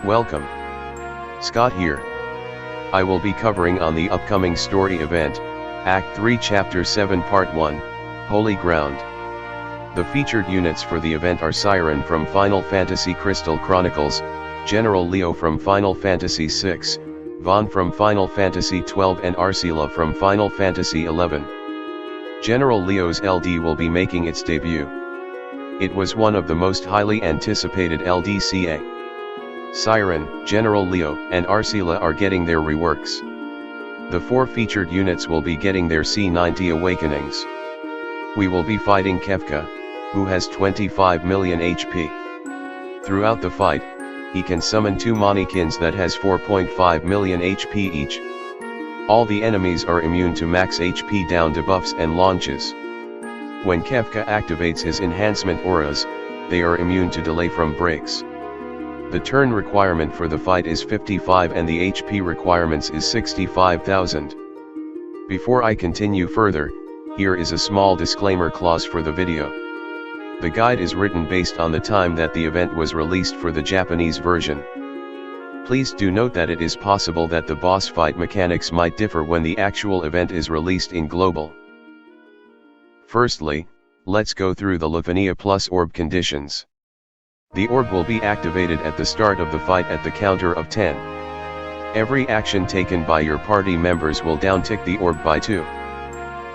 Welcome. Scott here. I will be covering on the upcoming story event, Act 3 Chapter 7 Part 1, Holy Ground. The featured units for the event are Ciaran from Final Fantasy Crystal Chronicles, General Leo from Final Fantasy VI, Vaan from Final Fantasy XII and Arciela from Final Fantasy XI. General Leo's LD will be making its debut. It was one of the most highly anticipated LDCA. Ciaran, General Leo, and Arciela are getting their reworks. The 4 featured units will be getting their C90 awakenings. We will be fighting Kefka, who has 25 million HP. Throughout the fight, he can summon 2 manikins that has 4.5 million HP each. All the enemies are immune to max HP down debuffs and launches. When Kefka activates his enhancement auras, they are immune to delay from breaks. The turn requirement for the fight is 55 and the HP requirements is 65,000. Before I continue further, here is a small disclaimer clause for the video. The guide is written based on the time that the event was released for the Japanese version. Please do note that it is possible that the boss fight mechanics might differ when the actual event is released in global. Firstly, let's go through the LUFENIA plus Orb conditions. The orb will be activated at the start of the fight at the counter of 10. Every action taken by your party members will downtick the orb by 2.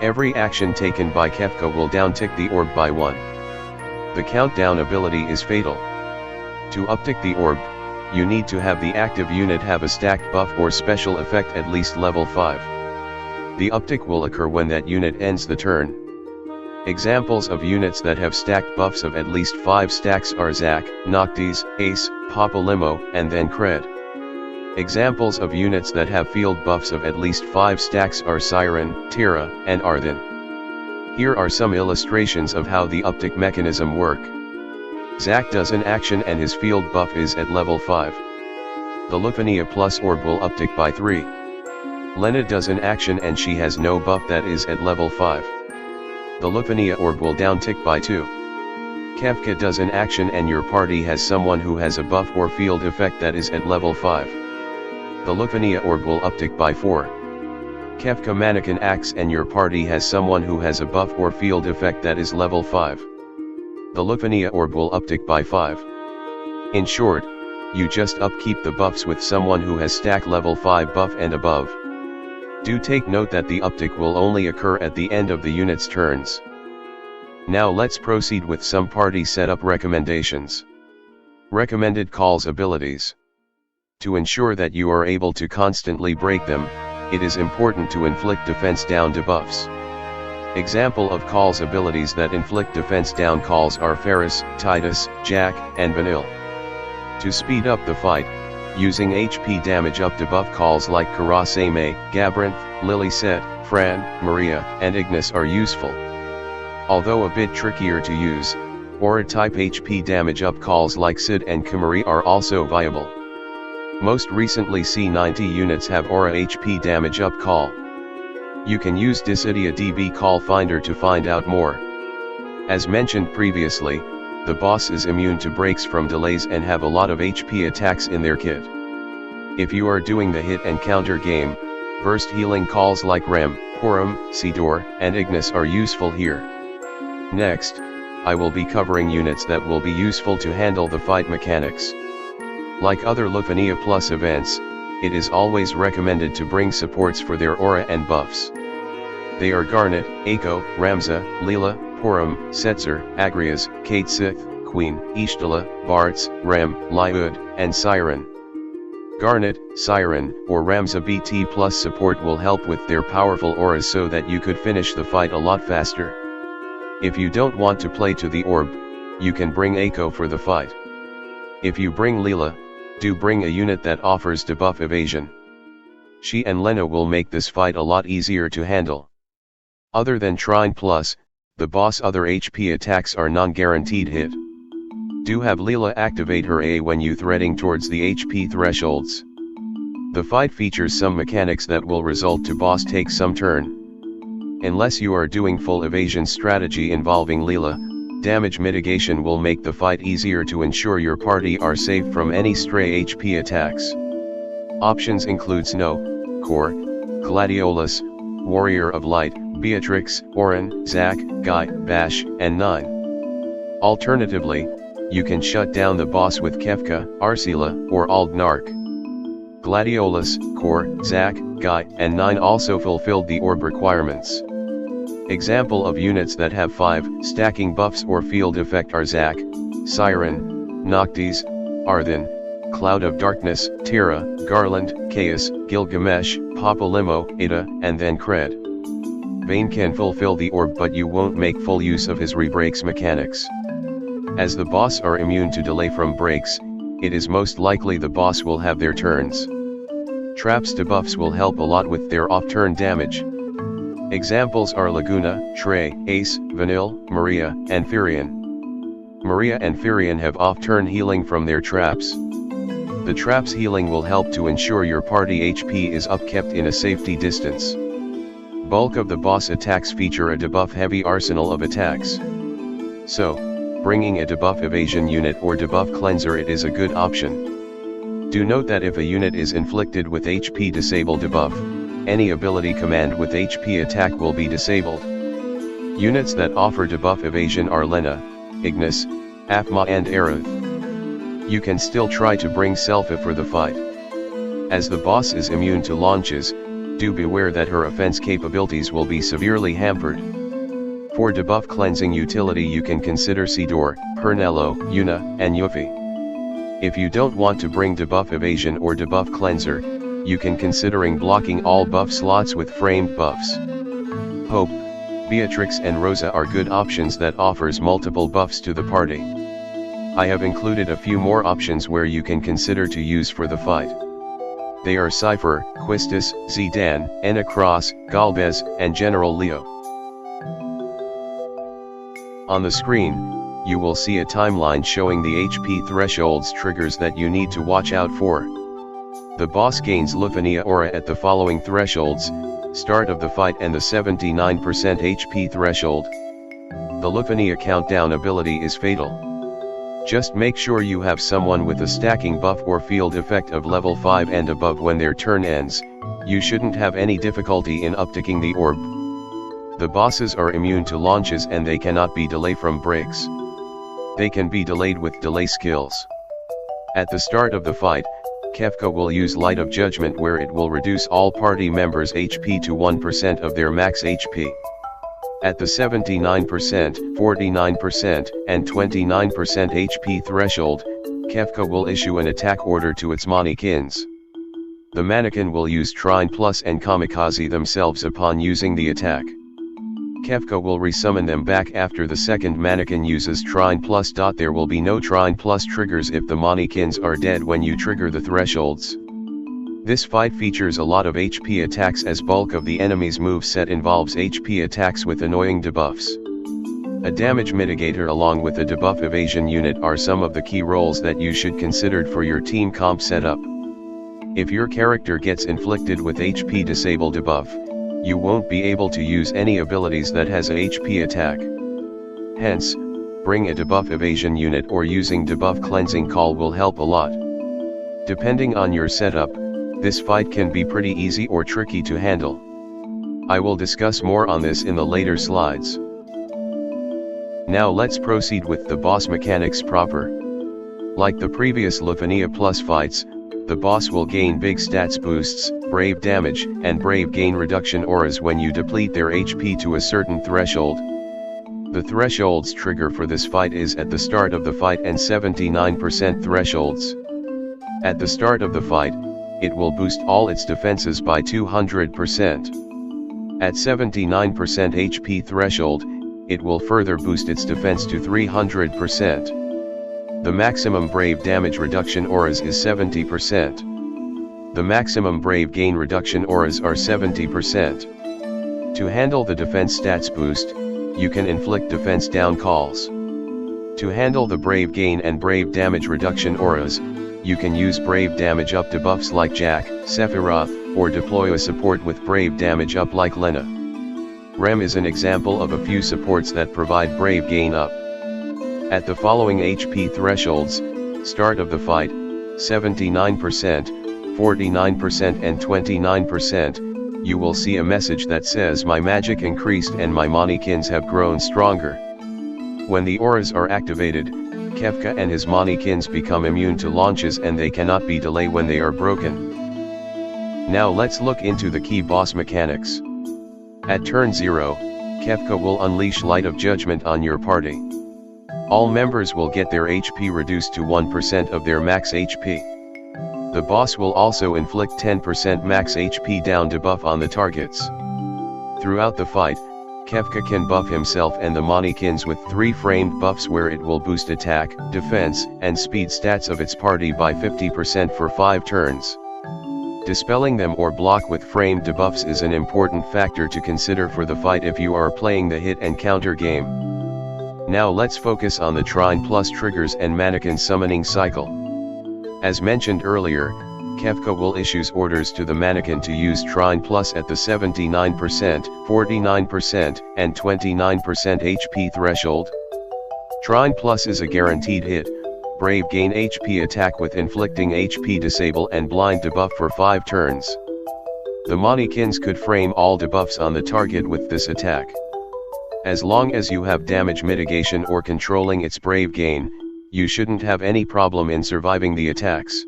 Every action taken by Kefka will downtick the orb by 1. The countdown ability is fatal. To uptick the orb, you need to have the active unit have a stacked buff or special effect at least level 5. The uptick will occur when that unit ends the turn. Examples of units that have stacked buffs of at least 5 stacks are Zac, Noctis, Ace, Papalymo, and then Cred. Examples of units that have field buffs of at least 5 stacks are Ciaran, Tira, and Arthen. Here are some illustrations of how the uptick mechanism work. Zac does an action and his field buff is at level 5. The LUFENIA plus orb will uptick by 3. Lena does an action and she has no buff that is at level 5. The LUFENIA orb will downtick by 2. Kefka does an action and your party has someone who has a buff or field effect that is at level 5. The LUFENIA orb will uptick by 4. Kefka mannequin acts and your party has someone who has a buff or field effect that is level 5. The LUFENIA orb will uptick by 5. In short, you just upkeep the buffs with someone who has stack level 5 buff and above. Do take note that the uptick will only occur at the end of the unit's turns. Now let's proceed with some party setup recommendations. Recommended calls abilities. To ensure that you are able to constantly break them, it is important to inflict defense down debuffs. Example of calls abilities that inflict defense down calls are Ferris, Titus, Jack, and Vanille. To speed up the fight, using HP damage up debuff calls like Karasame, Gabrinth, Liliset, Fran, Maria, and Ignis are useful. Although a bit trickier to use, Aura type HP damage up calls like Sid and Kimari are also viable. Most recently C90 units have Aura HP damage up call. You can use Dissidia DB call finder to find out more. As mentioned previously, the boss is immune to breaks from delays and have a lot of HP attacks in their kit. If you are doing the hit and counter game, burst healing calls like Rem, Purim, Sidor, and Ignis are useful here. Next, I will be covering units that will be useful to handle the fight mechanics. Like other LUFENIA Plus events, it is always recommended to bring supports for their aura and buffs. They are Garnet, Eiko, Ramza, Leela, Purim, Setzer, Agrias, Kate Sith, Queen, Ishtala, Bartz, Rem, Lyud, and Ciaran. Garnet, Ciaran, or Ramza BT plus support will help with their powerful auras so that you could finish the fight a lot faster. If you don't want to play to the orb, you can bring Eiko for the fight. If you bring Leela, do bring a unit that offers debuff evasion. She and Lena will make this fight a lot easier to handle. Other than Trine plus, the boss' other HP attacks are non-guaranteed hit. Do have Leela activate her A when you threading towards the HP thresholds. The fight features some mechanics that will result to boss take some turn. Unless you are doing full evasion strategy involving Leela, Damage mitigation will make the fight easier to ensure your party are safe from any stray HP attacks. Options include Snow, Core, Gladiolus, Warrior of Light, Beatrix, Orin, Zac, Guy, Bash, and 9. Alternatively, you can shut down the boss with Kefka, Arciela, or Aldnark. Gladiolus, Core, Zac, Guy, and 9 also fulfilled the orb requirements. Example of units that have 5 stacking buffs or field effect are Zac, Siren, Noctis, Arthan, Cloud of Darkness, Terra, Garland, Chaos, Gilgamesh, Papalymo, Ada, and then Cred. Vayne can fulfill the orb, but you won't make full use of his rebreaks mechanics. As the boss are immune to delay from breaks, it is most likely the boss will have their turns. Traps debuffs will help a lot with their off-turn damage. Examples are Laguna, Trey, Ace, Vanille, Maria, and Firion. Maria and Firion have off-turn healing from their traps. The traps healing will help to ensure your party HP is upkept in a safety distance. Bulk of the boss attacks feature a debuff-heavy arsenal of attacks. So, bringing a debuff evasion unit or debuff cleanser, it is a good option. Do note that if a unit is inflicted with HP disable debuff, any ability command with HP attack will be disabled. Units that offer debuff evasion are Lena, Ignis, Aphma and Aerith. You can still try to bring Selpha for the fight. As the boss is immune to launches, do beware that her offense capabilities will be severely hampered. For debuff cleansing utility you can consider Sidor, Pernello, Yuna, and Yuffie. If you don't want to bring debuff evasion or debuff cleanser, you can considering blocking all buff slots with framed buffs. Hope, Beatrix and Rosa are good options that offers multiple buffs to the party. I have included a few more options where you can consider to use for the fight. They are Cypher, Quistis, Zidane, Enacross, Galvez, and General Leo. On the screen, you will see a timeline showing the HP thresholds triggers that you need to watch out for. The boss gains LUFENIA aura at the following thresholds: start of the fight and the 79% HP threshold. The LUFENIA countdown ability is fatal. Just make sure you have someone with a stacking buff or field effect of level 5 and above when their turn ends. You shouldn't have any difficulty in upticking the orb. The bosses are immune to launches and they cannot be delayed from breaks. They can be delayed with delay skills. At the start of the fight, Kefka will use Light of Judgment, where it will reduce all party members' HP to 1% of their max HP. At the 79%, 49%, and 29% HP threshold, Kefka will issue an attack order to its manikins. The mannequin will use Trine Plus and Kamikaze themselves upon using the attack. Kefka will resummon them back after the second mannequin uses Trine Plus. There will be no Trine Plus triggers if the manikins are dead when you trigger the thresholds. This fight features a lot of HP attacks as bulk of the enemy's moveset involves HP attacks with annoying debuffs. A damage mitigator along with a debuff evasion unit are some of the key roles that you should consider for your team comp setup. If your character gets inflicted with HP disable debuff, you won't be able to use any abilities that has a HP attack. Hence, bring a debuff evasion unit or using debuff cleansing call will help a lot. Depending on your setup, this fight can be pretty easy or tricky to handle. I will discuss more on this in the later slides. Now let's proceed with the boss mechanics proper. Like the previous LUFENIA Plus fights, the boss will gain big stats boosts, brave damage, and brave gain reduction auras when you deplete their HP to a certain threshold. The thresholds trigger for this fight is at the start of the fight and 79% thresholds. At the start of the fight, it will boost all its defenses by 200%. At 79% HP threshold, it will further boost its defense to 300%. The maximum brave damage reduction auras is 70%. The maximum brave gain reduction auras are 70%. To handle the defense stats boost, you can inflict defense down calls. To handle the brave gain and brave damage reduction auras, you can use brave damage up debuffs like Jack, Sephiroth, or deploy a support with brave damage up like Lena. Rem is an example of a few supports that provide brave gain up. At the following HP thresholds, start of the fight, 79%, 49% and 29%, you will see a message that says my magic increased and my manikins have grown stronger. When the auras are activated, Kefka and his manikins become immune to launches and they cannot be delayed when they are broken. Now let's look into the key boss mechanics. At turn 0, Kefka will unleash Light of Judgment on your party. All members will get their HP reduced to 1% of their max HP. The boss will also inflict 10% max HP down debuff on the targets. Throughout the fight, Kefka can buff himself and the manikins with 3 framed buffs where it will boost attack, defense, and speed stats of its party by 50% for 5 turns. Dispelling them or block with framed debuffs is an important factor to consider for the fight if you are playing the hit and counter game. Now let's focus on the Trine plus triggers and mannequin summoning cycle. As mentioned earlier, Kefka will issue orders to the mannequin to use Trine plus at the 79%, 49%, and 29% HP threshold. Trine plus is a guaranteed hit, Brave gain HP attack with inflicting HP disable and blind debuff for 5 turns. The manikins could frame all debuffs on the target with this attack. As long as you have damage mitigation or controlling its brave gain, you shouldn't have any problem in surviving the attacks.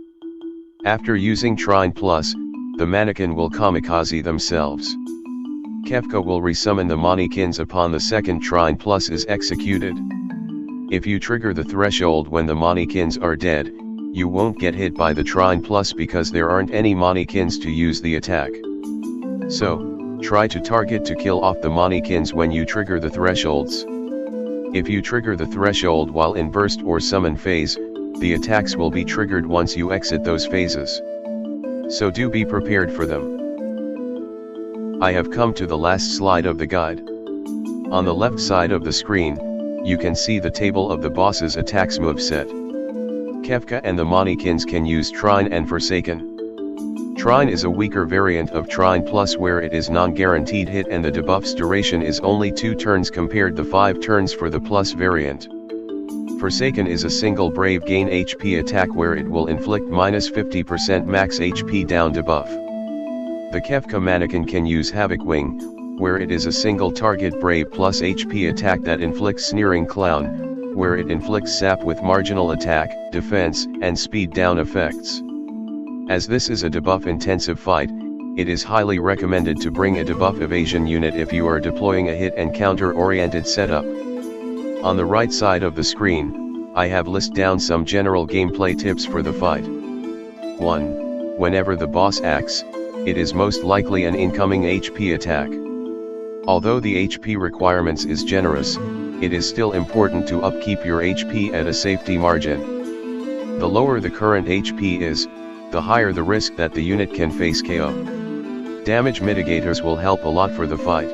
After using Trine plus, the mannequin will kamikaze themselves. Kefka will resummon the manikins upon the second Trine plus is executed. If you trigger the threshold when the manikins are dead, you won't get hit by the Trine plus because there aren't any manikins to use the attack. So, try to target to kill off the manikins when you trigger the thresholds. If you trigger the threshold while in burst or summon phase, the attacks will be triggered once you exit those phases. So do be prepared for them. I have come to the last slide of the guide. On the left side of the screen, you can see the table of the boss's attacks moveset. Kefka and the manikins can use Trine and Forsaken. Trine is a weaker variant of Trine plus where it is non-guaranteed hit and the debuff's duration is only 2 turns compared to 5 turns for the plus variant. Forsaken is a single brave gain HP attack where it will inflict -50% max HP down debuff. The Kefka mannequin can use Havoc Wing, where it is a single target brave plus HP attack that inflicts Sneering Clown, where it inflicts sap with marginal attack, defense, and speed down effects. As this is a debuff intensive fight, it is highly recommended to bring a debuff evasion unit if you are deploying a hit and counter oriented setup. On the right side of the screen, I have listed down some general gameplay tips for the fight. 1. Whenever the boss acts, it is most likely an incoming HP attack. Although the HP requirements is generous, it is still important to upkeep your HP at a safety margin. The lower the current HP is, the higher the risk that the unit can face KO. Damage mitigators will help a lot for the fight.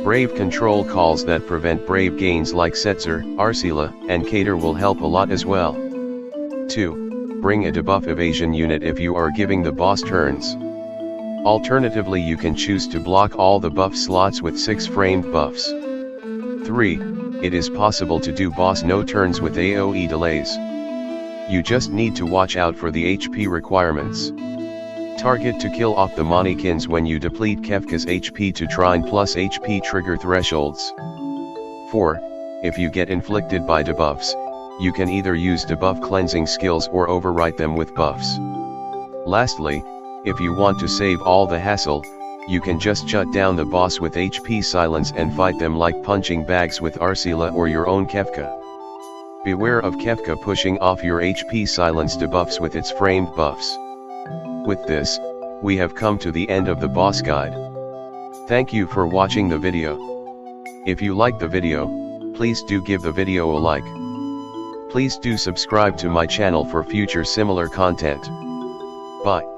Brave control calls that prevent brave gains like Setzer, Arciela, and Cater will help a lot as well. 2. Bring a debuff evasion unit if you are giving the boss turns. Alternatively, you can choose to block all the buff slots with 6 framed buffs. 3. It is possible to do boss no turns with AoE delays. You just need to watch out for the HP requirements. Target to kill off the manikins when you deplete Kefka's HP to Trine plus HP trigger thresholds. 4. If you get inflicted by debuffs, you can either use debuff cleansing skills or overwrite them with buffs. Lastly, if you want to save all the hassle, you can just shut down the boss with HP silence and fight them like punching bags with Arciela or your own Kefka. Beware of Kefka pushing off your HP silence debuffs with its framed buffs. With this, we have come to the end of the boss guide. Thank you for watching the video. If you like the video, please do give the video a like. Please do subscribe to my channel for future similar content. Bye.